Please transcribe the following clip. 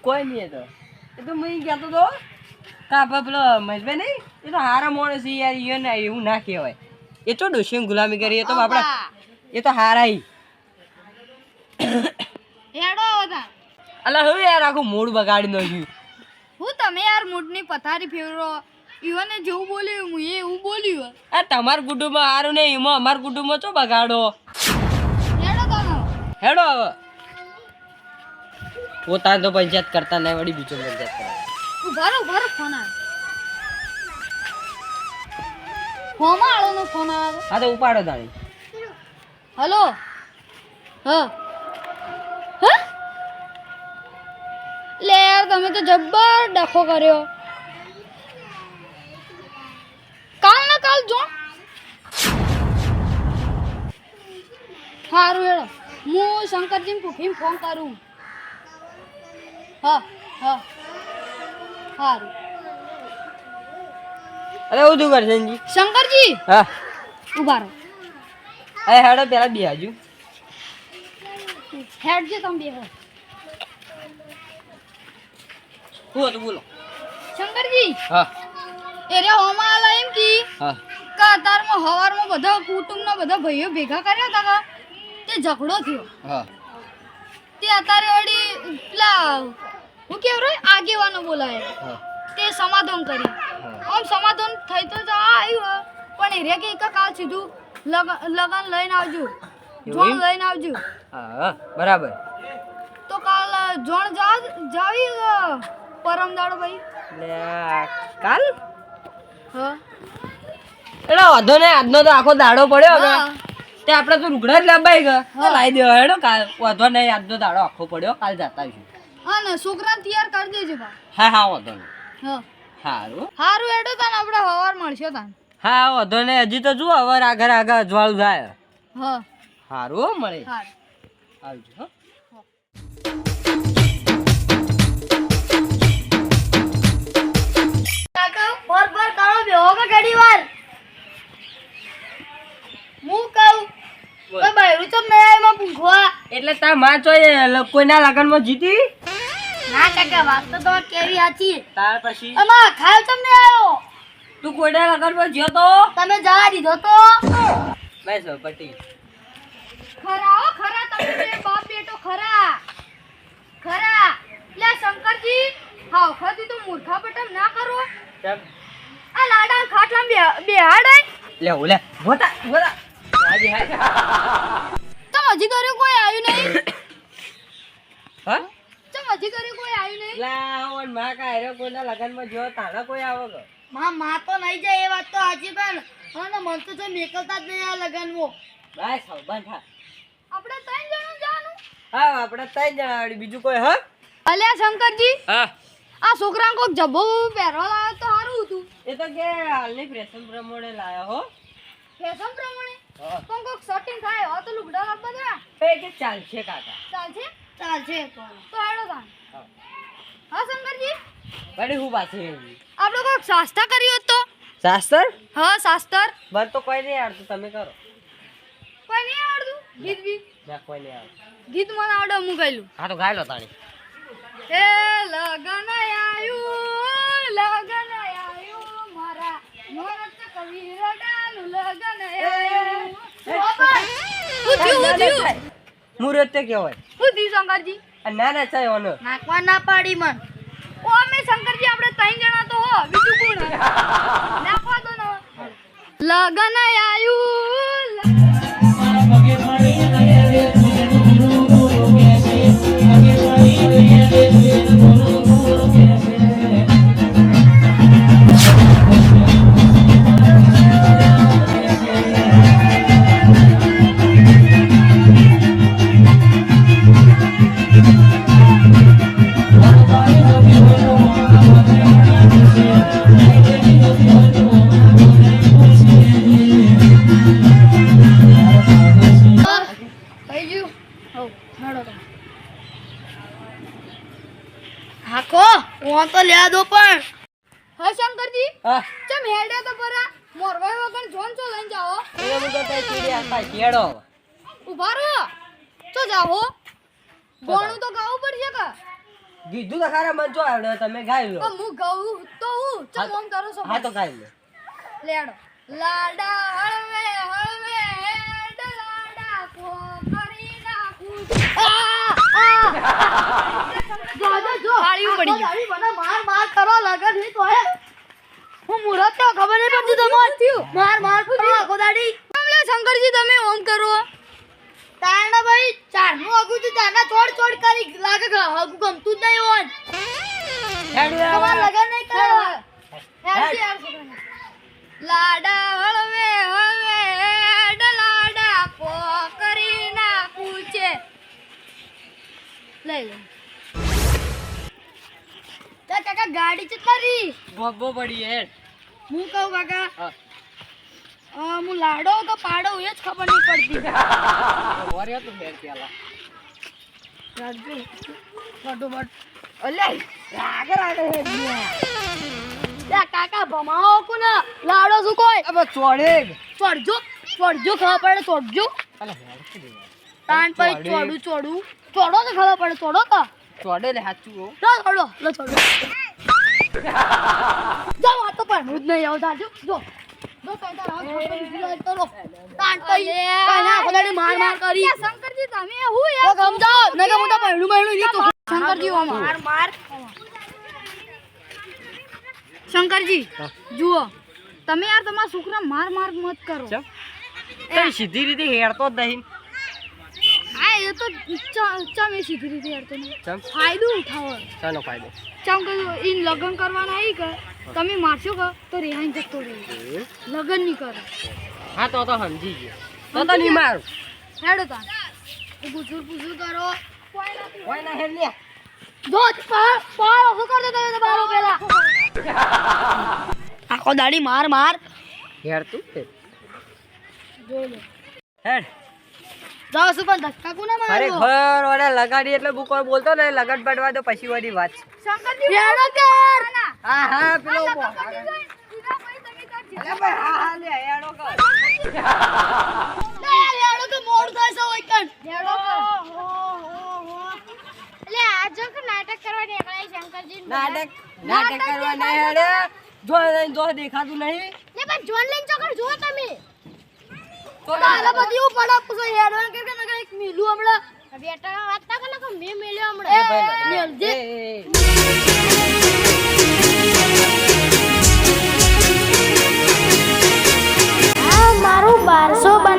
કોઈ નહીં એ તો મેં કહેતો તો કા પેલો મહેશભાઈ નહીં એ તો હારા માણસ છે યાર ઈ ને એવું ના કહેવાય એ તો ડોશીની ગુલામી કરી એ તો આપણે એ તો હારા ઈ હેડો હતા અલા હવે યાર આખું મૂડ બગાડી નાખ્યું હું તમે યાર મૂડની પથારી ફેરવો ઈવને જેવું બોલ્યું હું એવું બોલ્યું આ તમારા કુટુંબમાં હારું નહીં એમાં અમારા કુટુંબમાં ચો બગાડો હેડો તમે હેડો હવે પોતાને તો પંચાયત કરતા નહીં વળી બીજો પંચાયત કરે ઉભારો ફોન આવે ફોનમાં આળોનો ફોન આવે હા તો ઉપાડો તાણી હલો હા લે યાર તમે તો જબ્બર ડખો કર્યો કાલ ના કાલ જો હારું હેડો હું શંકરજી પૂફીને ફોન કરું હા હારું અરે હું તું કરશનજી શંકરજી હા ઉભા રહો અરે હેડો પેલા બેહાજુ હેડ જે તમે બેહો શું હતું બોલો શંકરજી હા એરે હોમાં આલા એમ કી હા કા તારમાં હવારમાં બધા કુટુંબના બધા ભાઈઓ ભેગા કર્યા હતા કા તે ઝઘડો થયો હા તે અત્યારે વળી પેલા હું કેવું રે આગેવાનો બોલાય હા તે સમાધાન કરી આમ સમાધાન થઈ તો આવ્યું પણ એરે કે કાલ સીધું લગન લઈને આવજો જોણ લઈને આવજો હા બરાબર તો કાલ જોણ જાવી પરમ દાડો ભાઈ લે કાલ હા એડો વાંધો નહીં આજનો તો આખો દાડો પડ્યો હવે હા. તે આપણે તો રૂગડા જ લાંબાઈ ગયા લાવી દેવા હેડો કાલ વાંધો નહીં આજનો દાડો આખો પડ્યો કાલ જતા આવીશું હા ને છોકરાને તૈયાર કરી દેજો બા હા હા વાંધો નહીં હા સારું હારું હેડો તાન આપણે હવાર મળશે તાન હા વાંધો નહીં હજી તો જુઓ હવે આગળ અજવાળું થાય હા સારું હો મળે હારું આવજો હો કાકા પર કરો બેહો કે ઘડી વાર હું કહું બોલ. તો બૈરું તો મેં એમાં પૂછવા એટલે તાર માં ચોય કોઈના લગનમાં જીતી ના કાકા વાત તો તમારે કેવી સાચી તાર પછી અમાર ખાયો તમને આવ્યો તું કોઈના લગનમાં જ્યો તો તમે જવા દીધો તો બસ પટી ખરા હો ખરા તમે બે બાપ બેટો ખરા લે શંકરજી હાવ ખતી તો મૂર્ખા પટમ ના કરો કેમ આ લાડા ખાટલા બેહાડાય લે ઓલે બોતા હાજી હાજી તમ હજી ઘરે કોઈ આવ્યું નહીં હા તમ હજી ઘરે કોઈ આવ્યું નહીં લા ઓન માં કા હેરો કોઈના લગનમાં જ્યો તાણા કોઈ આવો કે માં તો નહીં જાય એ વાત તો સાચી પણ અને મન તો મેકલતા જ નહીં આ લગનમાં બસ હવે બંધ થા આપણે ત્રણ જણા જવાનું હા આપણે ત્રણ જણા વાળી બીજું કોઈ હા અલ્યા શંકરજી હા આ છોકરાને કોક જબ્બો પહેરવા લાવ્યો તો સારું હતું એ તો કે હાલની ફેશન પ્રમાણે લાયો હો ફેશન પ્રમાણે હા પણ કોક શોટિંગ થાય હો તો લુગડા લાવવા દે એ કે ચાલશે કાકા ચાલશે તો હેડો તાન હા હા શંકરજી બડી હું પાછી આપણે કોક શાસ્તા કર્યું હોત તો શાસ્ત્ર હા શાસ્ત્ર બસ તો કોઈ નહીં આવડતું તમે કરો કોઈ નહીં આવડતું ગીત ના કોઈ નહીં આવડતું ગીત મને આવડે હું ગયેલું હા તો ગાય લો તાણી હે લગન આયું મારા મોરત કવિર ડાલું લગન આયું ઉધ્યું મુહૂર્ત તે કેવાય શંકરજી ના ના ચાય ઓનો નાખવા ના પાડી મન ઓ અમે શંકરજી આપણે ત્રણ જણા તો હો બીજું કોણ નાખવા દો ને લગન આયું હાકો ઓ તો લે દો પણ હા શંકરજી હા ચમ હેડે તો પરા મોરવાઈ વગર જોન ચો લઈને જાઓ એ મુકો તે ચીડી આખા કેડો ઉભા રહો ચો જાઓ ગોણું તો ગાવું પડશે કે કીધું તો ખરા મને જો આવડે તમે ગાઈ લો તો હું ગઉં તો હું ચમ ઓમ કરો છો હા તો ગાઈ લો લેડો લાડા હળવે હળવે હેડ લાડા કો કરી નાખું જો હાળી પડી ગઈ મને માર કરો લગન ની તો હે હું મુરત તો ખબર નહીં પડતી તમાર થયું માર કરો આખો દાડી અમલે શંકરજી તમે ઓમ કરો તારણા ભાઈ ચારનું આગુ તો તાના છોડ કરી લાગે કે હગુ ગમતું જ નહીં હોન તમાર લગન નહીં કરો લાડા હળવે હળવે હેડ લાડા કો કરી નાખું છે લઈ લો કાકા ગાડી છે તારી બોબો પડી હેડ હું કહું કાકા હા હું લાડો કે પાડો એ જ ખબર નહીં પડતી વરિયા તો ફેર પેલા ફટોફટ અલે રાગે હે કાકા ભમાવો કોને લાડો શું કોઈ અબે ચોડે ચડજો ખબર પડે ચડજો અલે હેડ કે દેવા તાન પઈ ચોડું ચોડો તો ખબર પડે ચોડો કા ચોડે લે સાચું હો લો ચોડો જાવ આ તો પણ હું જ નહીં આવતા જો તો તાન પઈ કાના ખોલાડી માર કરી શંકરજી તમે હું યાર સમજાવો નકે હું તો પહેલું નહીં તો શંકરજી માર શંકરજી જુઓ તમે યાર તમારા છોકરા માર મત કરો ચમ તે સીધી રીતે હેડતો જ નહીં હા એ તો ચમ એ સીધી રીતે હેડતો નહીં ચમ ફાયદો ઉઠાવો શાનો ફાયદો ચમ કે ઈન લગન કરવાના આવી કે તમે મારશો કે તો રેહાઈ જતો રહે લગન નહીં કરે હા તો સમજી ગયો તો નહીં મારું હેડો તા પૂછું કરો કોઈ ના હેડ લે જો પાર ઓછો કર દે તમે બારો પેલા આખો દાડી માર હેડ તું જો લે હેડ જાવ સુપર ધક્કા કોના મારો ખરેખર ઓને લગાડી એટલે હું કોઈ બોલતો ને લગન પડવા દો પછી વાળી વાત છે શંકરજી હેડો કર હા પેલો અલે ભાઈ હા લે હેડો કર હેડો કે મોડ થાય છે ઓય કન હેડો એટલે આજો કે નાટક કરવા નીકળાય શંકરજી નાટક કરવા નહીં હેડે જો દેખાતું નહીં લે પણ જોન લઈને ચોકડ જો તમે તો આલા બધી હું પડા પૂછો હેડવાન કે નકે એક મિલું હમણા બેટા વાત ના કરે કે મે મેલ્યો હમણા મેલ દે આ મારું 1212